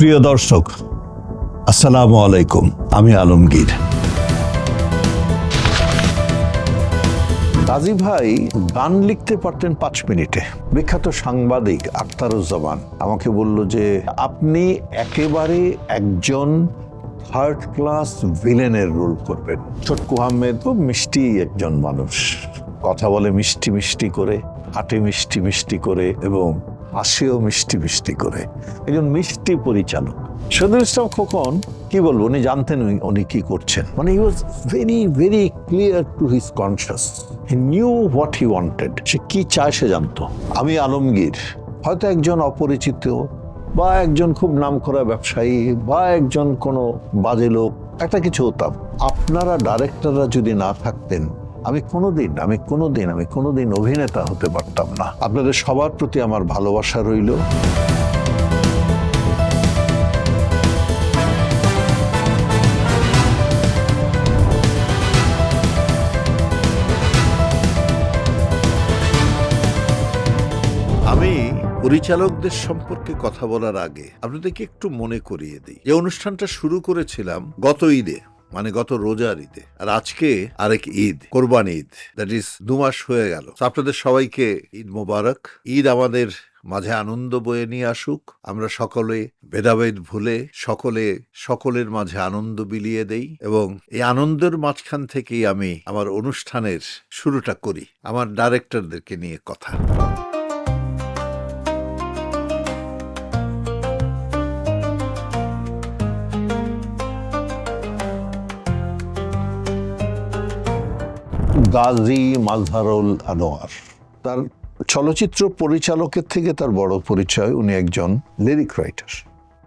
প্রিয় দর্শক, আসসালামু আলাইকুম। আমি আলমগীর। গাজী ভাই গান লিখতে পারতেন 5 মিনিটে। বিখ্যাত সাংবাদিক আখতারুজ্জামান আমাকে বলল যে আপনি একেবারে একজন থার্ড ক্লাস ভিলেনের রোল করবেন। ছোটকু আহমেদ খুব মিষ্টি একজন মানুষ, কথা বলে মিষ্টি মিষ্টি করে, হাঁটে মিষ্টি মিষ্টি করে এবং হাসিও মিষ্টি মিষ্টি করে, একজন মিষ্টি পরিচালক। শহীদুল ইসলাম খোকন কি বলবো, উনি জানতেন উনি কি করছেন। মানে he was very very clear to his conscious. He knew what he wanted. সে কি চায় সে জানতো। আমি আলমগীর হয়তো একজন অপরিচিত বা একজন খুব নামকরা ব্যবসায়ী বা একজন কোনো বাজে লোক, একটা কিছু হতাম। আপনারা ডাইরেক্টররা যদি না থাকতেন আমি কোনোদিন অভিনেতা হতে পারতাম না। আপনাদের সবার প্রতি আমার ভালোবাসা রইল। আমি পরিচালকদের সম্পর্কে কথা বলার আগে আপনাদেরকে একটু মনে করিয়ে দিই, এই অনুষ্ঠানটা শুরু করেছিলাম গত ঈদে, মানে গত রোজার ঈদে, আর আজকে আরেক ঈদ, কোরবানি ঈদ, দ্যাট ইজ 2 মাস হয়ে গেল। আপনাদের সবাইকে ঈদ মোবারক। ঈদ আমাদের মাঝে আনন্দ বয়ে নিয়ে আসুক। আমরা সকলে ভেদাভেদ ভুলে সকলের মাঝে আনন্দ বিলিয়ে দেই, এবং এই আনন্দের মাঝখান থেকেই আমি আমার অনুষ্ঠানের শুরুটা করি আমার ডাইরেক্টরদেরকে নিয়ে কথা। গাজী মাজহারুল আনোয়ার, তার চলচ্চিত্র পরিচালকের থেকে তার বড় পরিচয়, উনি একজন লিরিক রাইটার।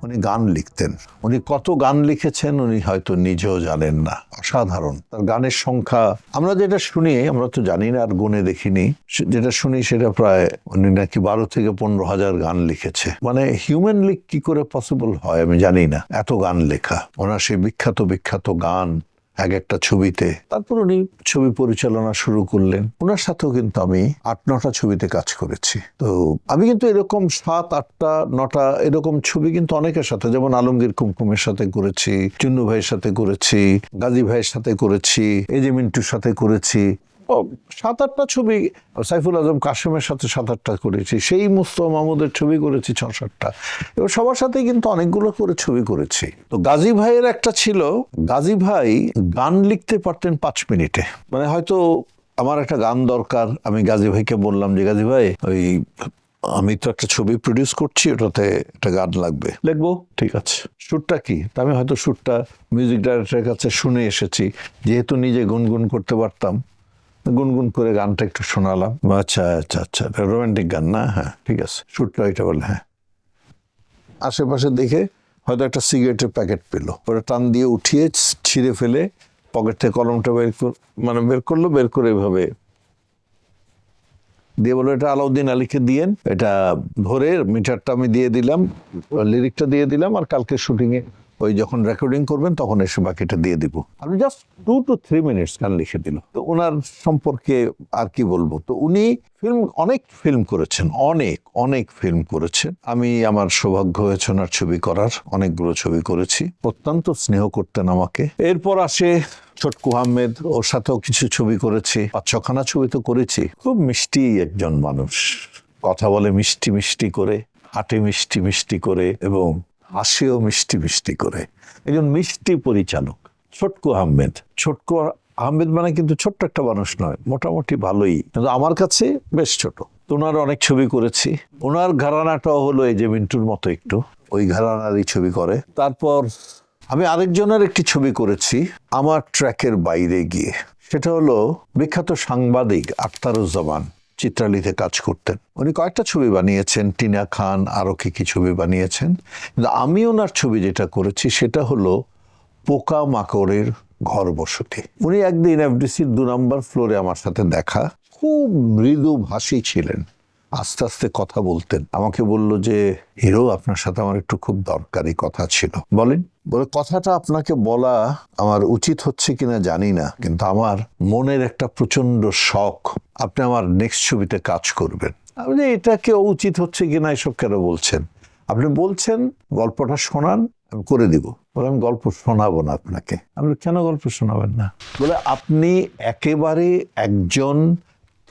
উনি গান লিখতেন। উনি কত গান লিখেছেন উনি হয়তো নিজেও জানেন না। অসাধারণ তার গানের সংখ্যা। আমরা যেটা শুনি, আমরা তো জানি না, আর গুণে দেখিনি, যেটা শুনি সেটা প্রায় উনি নাকি 12 থেকে 15 হাজার গান লিখেছে। মানে হিউম্যানলি কি করে পসিবল হয় আমি জানি না, এত গান লেখা। ওনার সেই বিখ্যাত গান এক একটা ছবিতে। তারপর উনি ছবি পরিচালনা শুরু করলেন। ওনার সাথেও কিন্তু আমি 8-9টা ছবিতে কাজ করেছি। তো আমি কিন্তু এরকম 7-8টা 9টা এরকম ছবি কিন্তু অনেকের সাথে, যেমন আলমগীর কুমকুমের সাথে করেছি, চুন্নু ভাইয়ের সাথে করেছি, গাজী ভাইয়ের সাথে করেছি, এজে মিন্টুর সাথে করেছি। 7-8টা ছবি, সাইফুল আজম কাশেমের সাথে 7-8টা করেছি, সেই মুস্তফা মাহমুদের ছবি করেছি 6-7টা। এবার সবার সাথেই কিন্তু অনেকগুলো করে ছবি করেছি। তো গাজী ভাইয়ের একটা ছিল, গাজী ভাই গান লিখতে পারতেন 5 মিনিটে। মানে হয়তো আমার একটা গান দরকার, আমি গাজী ভাইকে বললাম যে গাজী ভাই, আমি তো একটা ছবি প্রডিউস করছি, ওটাতে একটা গান লাগবে, লিখবো, ঠিক আছে। সুরটা কি? আমি হয়তো সুরটা মিউজিক ডাইরেক্টরের কাছে শুনে এসেছি, যেহেতু নিজে গুনগুন করতে পারতাম, গুনগুন করে গানটা একটু শোনালাম। আচ্ছা, রোমান্টিক গান না, হ্যাঁ ঠিক আছে, সুরটা এটা বলে, হ্যাঁ। আশেপাশে দেখে হয়তো একটা সিগারেটের প্যাকেট পেলো, ওটা টান দিয়ে উঠিয়ে ছিঁড়ে ফেলে পকেট থেকে কলমটা বের করলো, বের করে এভাবে দিয়ে বললো এটা আলাউদ্দিন আলীকে দিয়েন, এটা ধরে মিটারটা আমি দিয়ে দিলাম, লিরিকটা দিয়ে দিলাম, আর কালকে শুটিংয়ে ওই যখন রেকর্ডিং করবেন তখন এসে বাকিটা দিয়ে দিব। আমি জাস্ট 2 to 3 মিনিটস গান লিখে দিল। তো ওনার সম্পর্কে আর কি বলবো। তো উনি অনেক ফিল্ম করেছেন, অনেক ফিল্ম করেছেন। আমি আমার সৌভাগ্য হয়েছে ওনার ছবি করার, অনেকগুলো ছবি করেছি। অত্যন্ত স্নেহ করতেন আমাকে। এরপর আসে ছোটকু আহমেদ, ওর সাথেও কিছু ছবি করেছি, 5-6খানা ছবি তো করেছি। খুব মিষ্টি একজন মানুষ, কথা বলে মিষ্টি মিষ্টি করে, হাঁটে মিষ্টি মিষ্টি করে এবং হাসিও মিষ্টি মিষ্টি করে, একজন মিষ্টি পরিচালক ছোটকু আহমেদ মানে কিন্তু ছোট্ট একটা মানুষ নয়, মোটামুটি ভালোই, কিন্তু আমার কাছে বেশ ছোট। তো ওনার অনেক ছবি করেছি। ওনার ঘরানাটাও হলো এজে মিন্টুর মতো, একটু ওই ঘরানারই ছবি করে। তারপর আমি আরেকজনের একটি ছবি করেছি আমার ট্র্যাকের বাইরে গিয়ে, সেটা হলো বিখ্যাত সাংবাদিক আখতারুজ্জামান, চিত্রালীতে কাজ করতেন। উনি কয়েকটা ছবি বানিয়েছেন, টিনা খান, আরো কি ছবি বানিয়েছেন। কিন্তু আমি ওনার ছবি যেটা করেছি সেটা হলো পোকা মাকড়ের ঘর বসতি। উনি একদিন এফডিসির 2 নম্বর ফ্লোরে আমার সাথে দেখা, খুব মৃদু ভাষী ছিলেন, আস্তে আস্তে কথা বলতেন। আমাকে বলল যে হিরো, আপনার সাথে আমার একটু খুব দরকারি কথা ছিল। বলেন। বলে কথাটা আপনাকে বলা আমার উচিত হচ্ছে কিনা জানি না, কিন্তু আমার মনের একটা প্রচন্ড শখ, আপনি আমার নেক্সট ছবিতে কাজ করবেন। আমি এটাকে উচিত হচ্ছে কিনা এসব কেন বলছেন, আপনি বলছেন গল্পটা শোনান, আমি করে দিব। বলে আমি গল্প শোনাবো না আপনাকে। আমি কেন গল্প শোনাবেন না? বলে আপনি একেবারে একজন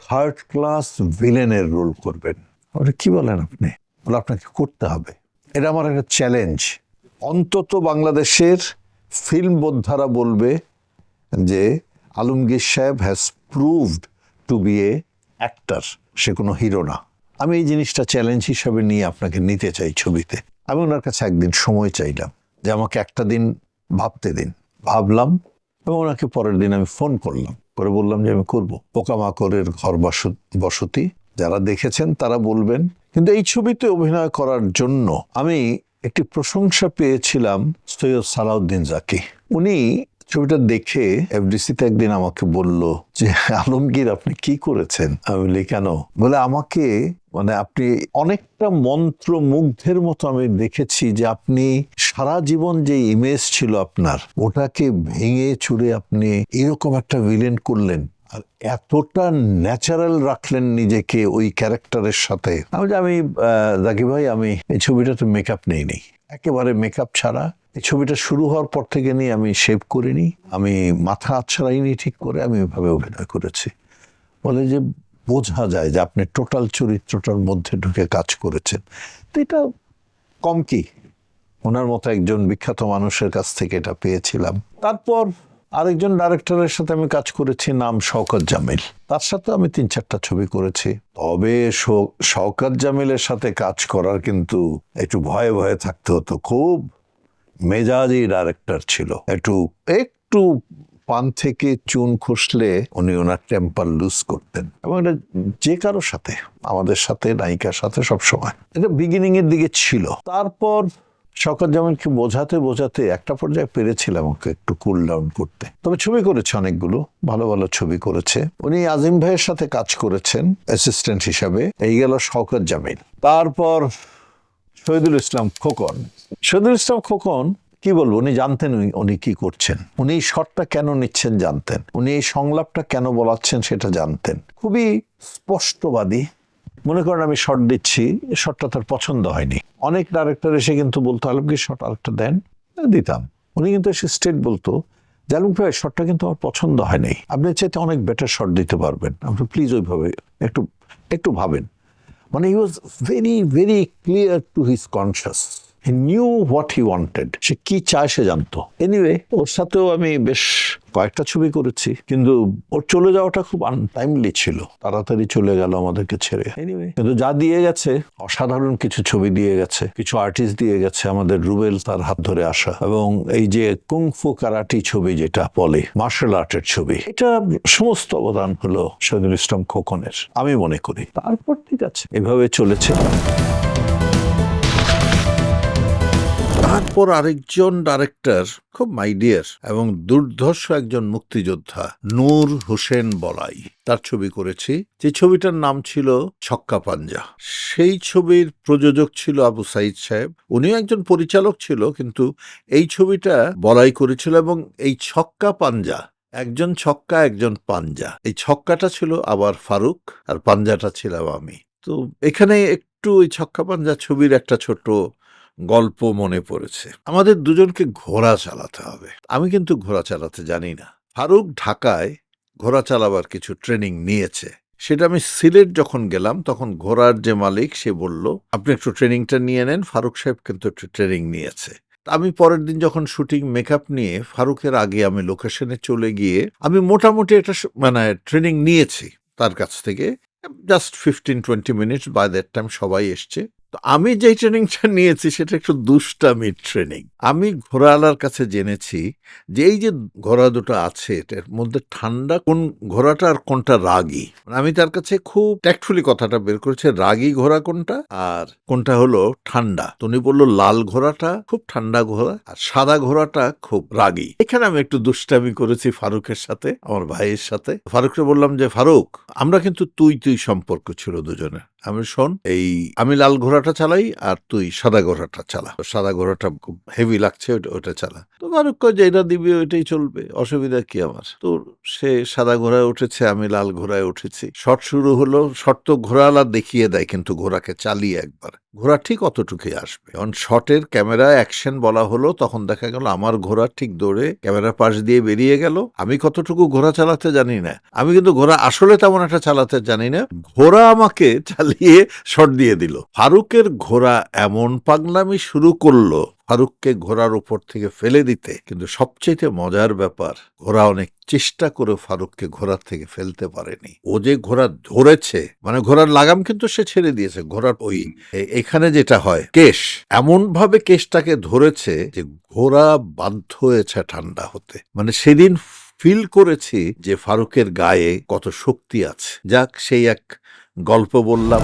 থার্ড ক্লাস ভিলেনের রোল করবেন। বলে কি বলেন আপনি? বলে আপনাকে করতে হবে, এটা আমার একটা চ্যালেঞ্জ। অন্তত বাংলাদেশের ফিল্ম বোদ্ধারা বলবে যে আলমগীর সাহেব has proved to be a actor, সে কোনো হিরো না। আমি এই জিনিসটা চ্যালেঞ্জ হিসাবে নিয়ে আপনাকে নিতে চাই ছবিতে। আমি ওনার কাছে একদিন সময় চাইলাম যে আমাকে একটা দিন ভাবতে দিন। ভাবলাম এবং ওনাকে পরের দিন আমি ফোন করলাম, করে বললাম যে আমি করব। পোকামাকড়ের ঘর বসতি যারা দেখেছেন তারা বলবেন। কিন্তু এই ছবিতে অভিনয় করার জন্য আমি একটি প্রশংসা পেয়েছিলাম সৈয়দ সালাউদ্দিন জাকি। উনি ছবিটা দেখে এফডিসিতে একদিন আমাকে বলল যে আলমগীর আপনি কি করেছেন? আমি বলি কেন? বলে আমাকে মানে আপনি অনেকটা মন্ত্রমুগ্ধের মতো আমি দেখেছি যে আপনি সারা জীবন যে ইমেজ ছিল আপনার ওটাকে ভেঙে চুরে আপনি এরকম একটা ভিলেন করলেন, আর এতটা ন্যাচারাল রাখলেন নিজেকে ওই ক্যারেক্টারের সাথে। আমি জাকি ভাই আমি এই ছবিটাতে মেকআপ নেই, একেবারে মেকআপ ছাড়া। এই ছবিটা শুরু হওয়ার পর থেকে নিয়ে আমি শেভ করিনি, আমি মাথা আছড়াইনি ঠিক করে, আমি ওইভাবে অভিনয় করেছি। বলে যে বোঝা যায় যে আপনি টোটাল চরিত্রটার মধ্যে ঢুকে কাজ করেছেন। তো এটা কম কি, ওনার মতো একজন বিখ্যাত মানুষের কাছ থেকে এটা পেয়েছিলাম। তারপর আরেকজন ডাইরেক্টরের সাথে আমি কাজ করেছি, নাম শওকত জামিল। তার সাথে আমি 3-4টা ছবি করেছি। তবে শওকত জামিলের সাথে কাজ করার কিন্তু একটু ভয়ে ভয়ে থাকতে হতো। খুব মেজাজি ডাইরেক্টর ছিল, একটু পান থেকে চুন খসলে উনি ওনার টেম্পার লুজ করতেন, এবং এটা যে কারোর সাথে, আমাদের সাথে, নায়িকার সাথে সবসময়। এটা বিগিনিং এর দিকে ছিল। তারপর শওকত জামিলকে বোঝাতে একটা পর্যায়ে পেরেছিলাম ওকে একটু কুল ডাউন করতে। তবে ছবি করেছে অনেকগুলো, ভালো ভালো ছবি করেছে। উনি আজিম ভাইয়ের সাথে কাজ করেছেন অ্যাসিস্ট্যান্ট হিসাবে। এই গেল শওকত জামিল। তারপর শহীদুল ইসলাম খোকন, কি বলবো, উনি জানতেন উনি কি করছেন, উনি এই শটটা কেন নিচ্ছেন জানতেন, উনি এই সংলাপটা কেন বলাচ্ছেন সেটা জানতেন। খুবই স্পষ্টবাদী। মনে করেন আমি শট দিচ্ছি, শটটা তার পছন্দ হয়নি, অনেক ডাইরেক্টর এসে কিন্তু বলতো আলমগীর শট আরেকটা দেন, দিতাম। উনি কিন্তু এসে স্ট্রেট বলতো যে আলমগীর ভাই শটটা কিন্তু আমার পছন্দ হয়নি, আপনি চাইতে অনেক বেটার শট দিতে পারবেন, আপনি প্লিজ ওইভাবে একটু ভাবেন। মানে he was very very clear to his conscious. He knew what he wanted. সে কি চায় সে জানতো। এনিওয়ে, ওর সাথেও আমি বেশ কয়েকটা ছবি করেছি, কিন্তু ওর চলে যাওয়াটা খুব আনটাইমলি ছিল, তাড়াতাড়ি চলে গেল আমাদেরকে ছেড়ে। এনিওয়ে, কিন্তু যা দিয়ে গেছে অসাধারণ কিছু ছবি দিয়ে গেছে, কিছু আর্টিস্ট দিয়ে গেছে। আমাদের রুবেল তার হাত ধরে আসা, এবং এই যে কুংফু কারাটি ছবি যেটা বলে, মার্শাল আর্টের ছবি, এটা সমস্ত অবদান হলো শহীদুল ইসলাম খোকনের, আমি মনে করি। তারপর ঠিক আছে, এভাবে চলেছে। তারপর আরেকজন ডাইরেক্টর, খুব মাইডিয়ার এবং দুর্ধর্ষ একজন মুক্তিযোদ্ধা, নূর হোসেন বলাই, তার ছবি করেছি। যে ছবিটার নাম ছিল ছক্কা পাঞ্জা। সেই ছবির প্রযোজক ছিল আবু সাইদ সাহেব, উনিও একজন পরিচালক ছিল, কিন্তু এই ছবিটা বলাই করেছিল। এবং এই ছক্কা পাঞ্জা, একজন ছক্কা একজন পাঞ্জা, এই ছক্কাটা ছিল আবার ফারুক আর পাঞ্জাটা ছিলাম আমি। তো এখানে একটু ওই ছক্কা পাঞ্জা ছবির একটা ছোট গল্প মনে পড়েছে। আমাদের দুজনকে ঘোড়া চালাতে হবে, আমি কিন্তু ঘোড়া চালাতে জানি না। ফারুক ঢাকায় ঘোড়া চালাবার কিছু ট্রেনিং নিয়েছে, সেটা আমি সিলেট যখন গেলাম তখন ঘোড়ার যে মালিক সে বলল আপনি একটু ট্রেনিংটা নিয়ে নেন, ফারুক সাহেব কিন্তু একটু ট্রেনিং নিয়েছে। আমি পরের দিন যখন শুটিং মেকআপ নিয়ে ফারুকের আগে আমি লোকেশনে চলে গিয়ে আমি মোটামুটি একটা মানে ট্রেনিং নিয়েছি তার কাছ থেকে, just 15-20 minutes. By that time সবাই এসছে। তো আমি যে ট্রেনিংটা নিয়েছি সেটা একটু দুষ্টামির ট্রেনিং। আমি ঘোড়াওয়ালার কাছে জেনেছি যে এই যে ঘোড়া দুটো আছে এটার মধ্যে ঠান্ডা কোন ঘোড়াটা আর কোনটা রাগী। আমি তার কাছে খুব ট্যাক্টফুলি কথাটা বের করেছে, রাগী ঘোড়া কোনটা আর কোনটা হলো ঠান্ডা। তো উনি বললো লাল ঘোড়াটা খুব ঠান্ডা ঘোড়া আর সাদা ঘোড়াটা খুব রাগী। এখানে আমি একটু দুষ্টামি করেছি ফারুকের সাথে, আমার ভাইয়ের সাথে। ফারুককে বললাম যে ফারুক, আমরা কিন্তু তুই সম্পর্ক ছিল দুজনের, আমি শোন, আমি লাল ঘোড়াটা চালাই আর তুই সাদা ঘোড়াটা চালা, সাদা ঘোড়াটা খুব হেভি লাগছে, ওটা চালা। তো ফারুক কয় যে এটা দিবি ওইটাই চলবে, অসুবিধা কি আমার। তো সে সাদা ঘোড়ায় উঠেছে, আমি লাল ঘোড়ায় উঠেছি। শট শুরু হলো, শট তো ঘোড়াওয়ালা দেখিয়ে দেয় কিন্তু ঘোড়াকে চালিয়ে একবার, ঘোড়া ঠিক অতটুকুই আসবে। যখন শটের ক্যামেরা অ্যাকশন বলা হলো তখন দেখা গেল আমার ঘোড়া ঠিক দৌড়ে ক্যামেরার পাশ দিয়ে বেরিয়ে গেল। আমি কতটুকু ঘোড়া চালাতে জানি না, আমি কিন্তু ঘোড়া আসলে তেমন একটা চালাতে জানি না, ঘোড়া আমাকে চালিয়ে শট দিয়ে দিল। ফারুকের ঘোড়া এমন পাগলামি শুরু করলো ফারুককে ঘোড়ার উপর থেকে ফেলে দিতে, কিন্তু সবচেয়ে মজার ব্যাপার, ঘোড়া অনেক চেষ্টা করে ফারুককে ঘোড়ার থেকে ফেলতে পারেনি। ও যে ঘোড়া ধরেছে, মানে ঘোড়ার লাগাম কিন্তু সে ছেড়ে দিয়েছে, ঘোড়ার ওই এখানে যেটা হয় কেশ, এমন ভাবে কেশটাকে ধরেছে যে ঘোড়া বাধ্য হয়েছে ঠান্ডা হতে। মানে সেদিন ফিল করেছি যে ফারুকের গায়ে কত শক্তি আছে। যাক, সেই এক গল্প বললাম।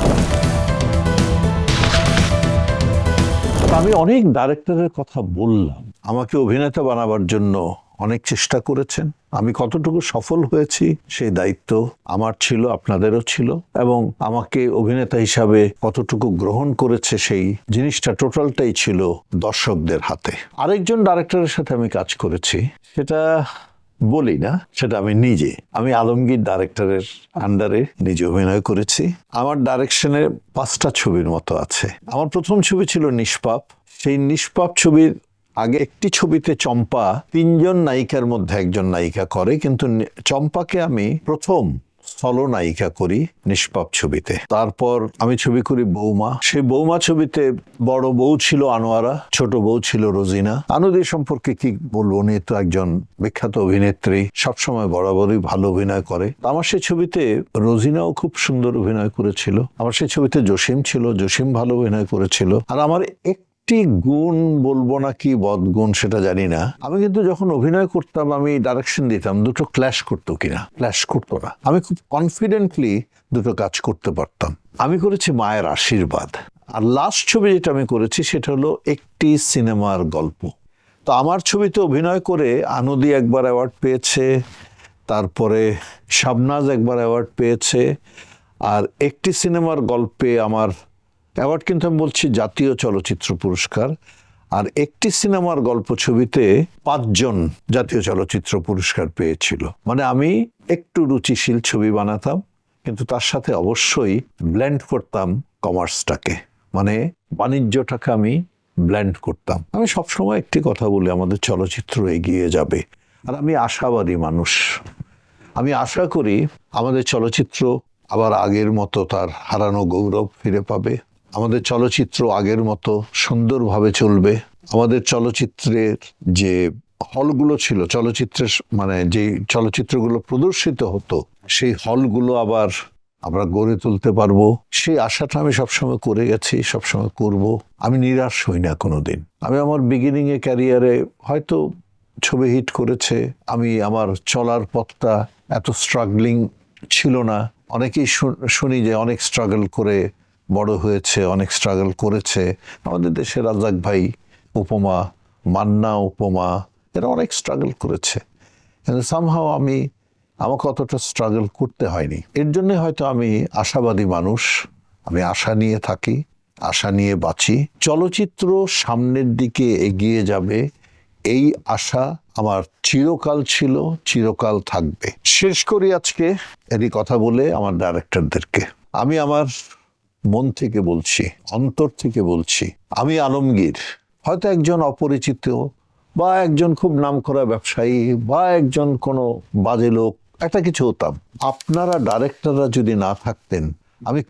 আমি অনেক ডাইরেক্টরের কথা বললাম, আমাকে অভিনেতা বানাবার জন্য অনেক চেষ্টা করেছেন। আমি কতটুকু সফল হয়েছি সেই দায়িত্ব আমার ছিল, আপনাদেরও ছিল, এবং আমাকে অভিনেতা হিসাবে কতটুকু গ্রহণ করেছে সেই জিনিসটা টোটালটাই ছিল দর্শকদের হাতে। আরেকজন ডাইরেক্টরের সাথে আমি কাজ করেছি, সেটা বলি না, সেটা আমি আলমগীর ডাইরেক্টরের আন্ডারে নিজে অভিনয় করেছি। আমার ডাইরেকশনে 5টা ছবির মতো আছে। আমার প্রথম ছবি ছিল নিষ্পাপ। সেই নিষ্পাপ ছবির আগে একটি ছবিতে চম্পা 3জন নায়িকার মধ্যে একজন নায়িকা করে, কিন্তু চম্পাকে আমি প্রথম সলো নায়িকা করি নিষ্পাপ ছবিতে। তারপর আমি ছবি করি বৌমা। সেই বৌমা ছবিতে বড় বউ ছিল আনোয়ারা, ছোট বউ ছিল রোজিনা। আনুদি সম্পর্কে কি বলবো, উনি তো একজন বিখ্যাত অভিনেত্রী, সবসময় বরাবরই ভালো অভিনয় করে। আমার সেই ছবিতে রোজিনাও খুব সুন্দর অভিনয় করেছিল। আমার সেই ছবিতে জসিম ছিল, জসিম ভালো অভিনয় করেছিল। আর আমার একটি গুণ বলবো না কি বদগুণ সেটা জানি না, আমি কিন্তু যখন অভিনয় করতাম, আমি ডাইরেকশন দিতাম, দুটো ক্ল্যাশ করতো কিনা, ক্ল্যাশ করতো না। আমি খুব কনফিডেন্টলি দুটো কাজ করতে পারতাম। আমি করেছি মায়ের আশীর্বাদ। আর লাস্ট ছবি যেটা আমি করেছি সেটা হলো একটি সিনেমার গল্প। তো আমার ছবিতে অভিনয় করে আনুদি একবার অ্যাওয়ার্ড পেয়েছে, তারপরে শাবনাজ একবার অ্যাওয়ার্ড পেয়েছে, আর একটি সিনেমার গল্পে আমার অ্যাওয়ার্ড কিন্তু আমি বলছি জাতীয় চলচ্চিত্র পুরস্কার। আর একটি সিনেমার গল্প ছবিতে 5জন জাতীয় চলচ্চিত্র পুরস্কার পেয়েছিল। মানে আমি একটু রুচিশীল ছবি বানাতাম, কিন্তু তার সাথে অবশ্যই ব্লেন্ড করতাম কমার্সটাকে, মানে বাণিজ্যটাকে আমি ব্লেন্ড করতাম। আমি সবসময় একটি কথা বলি, আমাদের চলচ্চিত্র এগিয়ে যাবে, আর আমি আশাবাদী মানুষ। আমি আশা করি আমাদের চলচ্চিত্র আবার আগের মতো তার হারানো গৌরব ফিরে পাবে। আমাদের চলচ্চিত্র আগের মতো সুন্দরভাবে চলবে। আমাদের চলচ্চিত্রের যে হলগুলো ছিল, চলচ্চিত্রের মানে যে চলচ্চিত্রগুলো প্রদর্শিত হতো, সেই হলগুলো আবার আমরা গড়ে তুলতে পারবো, সেই আশাটা আমি সবসময় করে গেছি, সবসময় করব। আমি নিরাশ হই না কোনোদিন। আমি আমার বিগিনিং এ ক্যারিয়ারে হয়তো ছবি হিট করেছে, আমি আমার চলার পথটা এত স্ট্রাগলিং ছিল না। অনেকেই শুনি যে অনেক স্ট্রাগল করে বড় হয়েছে, অনেক স্ট্রাগল করেছে। আমাদের দেশে রাজাক ভাই উপমা, মান্না উপমা, এরা অনেক স্ট্রাগল করেছে, কিন্তু সামহাও আমাকে অতটা স্ট্রাগল করতে হয়নি। এর জন্য হয়তো আমি আশাবাদী মানুষ, আমি আশা নিয়ে থাকি, আশা নিয়ে বাঁচি। চলচ্চিত্র সামনের দিকে এগিয়ে যাবে, এই আশা আমার চিরকাল ছিল, চিরকাল থাকবে। শেষ করি আজকে এরই কথা বলে আমার ডাইরেক্টরদেরকে আমি আমার মন থেকে বলছি, অন্তর থেকে বলছি, আমি আলমগীর হয়তো একজন অপরিচিত বা একজন খুব নামকরা ব্যবসায়ী বা একজন কোনো বাজে লোক, একটা কিছু হতাম। আপনারা ডাইরেক্টররা যদি না থাকতেন, আমি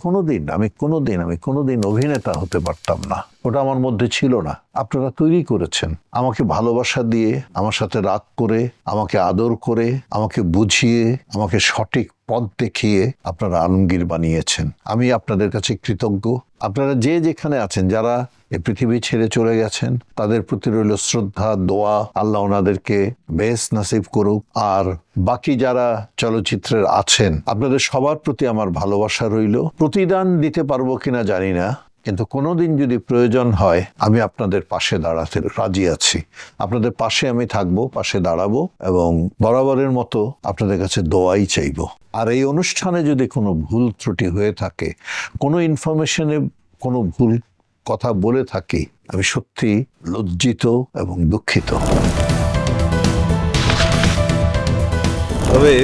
কোনোদিন অভিনেতা হতে পারতাম না। ওটা আমার মধ্যে ছিল না। আপনারা তৈরি করেছেন, আমাকে ভালোবাসা দিয়ে, আমার সাথে রাগ করে, আমাকে আদর করে, আমাকে বুঝিয়ে, আমাকে সঠিক পথ দেখিয়ে আপনারা আলমগীর বানিয়েছেন। আমি আপনাদের কাছে কৃতজ্ঞ। আপনারা যে যেখানে আছেন, যারা এই পৃথিবী ছেড়ে চলে গেছেন, তাদের প্রতি রইল শ্রদ্ধা, দোয়া, আল্লাহ ওনাদেরকে বেহেশত নসিব করুক। আর বাকি যারা চলচ্চিত্রের আছেন, আপনাদের সবার প্রতি আমার ভালোবাসা রইল। প্রতিদান দিতে পারবো কিনা জানি না, কিন্তু কোনোদিন যদি প্রয়োজন হয় আমি আপনাদের পাশে দাঁড়াতে রাজি আছি। আপনাদের পাশে আমি থাকবো, পাশে দাঁড়াবো এবং বরাবরের মতো আপনাদের কাছে দোয়াই চাইবো। আর এই অনুষ্ঠানে যদি কোনো ভুল ত্রুটি হয়ে থাকে, কোনো ইনফরমেশনে কোনো ভুল কথা বলে থাকি, আমি সত্যি লজ্জিত এবং দুঃখিত। তবে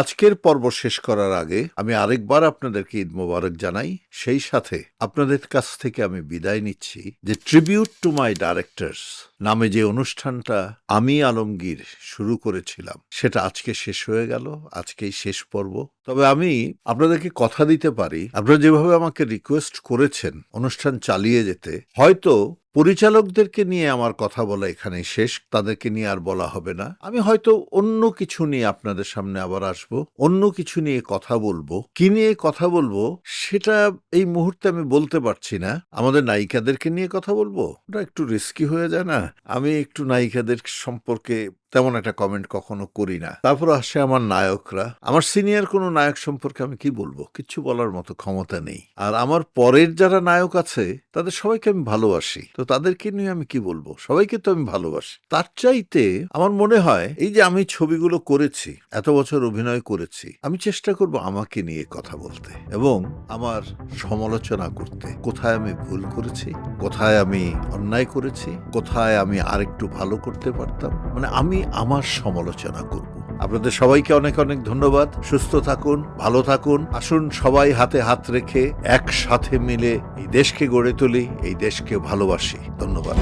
আজকের পর্ব শেষ করার আগে আমি আরেকবার আপনাদেরকে ঈদ মোবারক জানাই। সেই সাথে আপনাদের কাছ থেকে আমি বিদায় নিচ্ছি যে ট্রিবিউট টু মাই ডাইরেক্টরস নামে যে অনুষ্ঠানটা আমি আলমগীর শুরু করেছিলাম সেটা আজকে শেষ হয়ে গেল, আজকেই শেষ পর্ব। তবে আমি আপনাদেরকে কথা দিতে পারি, আপনারা যেভাবে আমাকে রিকোয়েস্ট করেছেন অনুষ্ঠান চালিয়ে যেতে, হয়তো পরিচালকদেরকে নিয়ে আমার কথা বলা এখানেই শেষ, তাদেরকে নিয়ে আর বলা হবে না। আমি হয়তো অন্য কিছু নিয়ে আপনাদের সামনে আবার আসবো, অন্য কিছু নিয়ে কথা বলবো। কি নিয়ে কথা বলবো সেটা এই মুহূর্তে আমি বলতে পারছি না। আমাদের নায়িকাদেরকে নিয়ে কথা বলবো, ওটা একটু রিস্কি হয়ে যায় না? আমি একটু নায়িকাদের সম্পর্কে তেমন একটা কমেন্ট কখনো করি না। তারপর আসে আমার নায়করা। আমার সিনিয়র কোনো নায়ক সম্পর্কে আমি কি বলবো? কিচ্ছু বলার মতো ক্ষমতা নেই। আর আমার পরের যারা নায়ক আছে তাদের সবাইকে আমি ভালোবাসি, তো তাদেরকে নিয়ে আমি কি বলবো? সবাইকে তো আমি ভালোবাসি। তার চাইতে আমার মনে হয় এই যে আমি ছবিগুলো করেছি, এত বছর অভিনয় করেছি, আমি চেষ্টা করব আমাকে নিয়ে কথা বলতে এবং আমার সমালোচনা করতে। কোথায় আমি ভুল করেছি, কোথায় আমি অন্যায় করেছি, কোথায় আমি আরেকটু ভালো করতে পারতাম, মানে আমি আমার সমালোচনা করব। আপনাদের সবাইকে অনেক অনেক ধন্যবাদ। সুস্থ থাকুন, ভালো থাকুন। আসুন সবাই হাতে হাত রেখে একসাথে মিলে এই দেশকে গড়ে তুলি, এই দেশকে ভালোবাসি। ধন্যবাদ।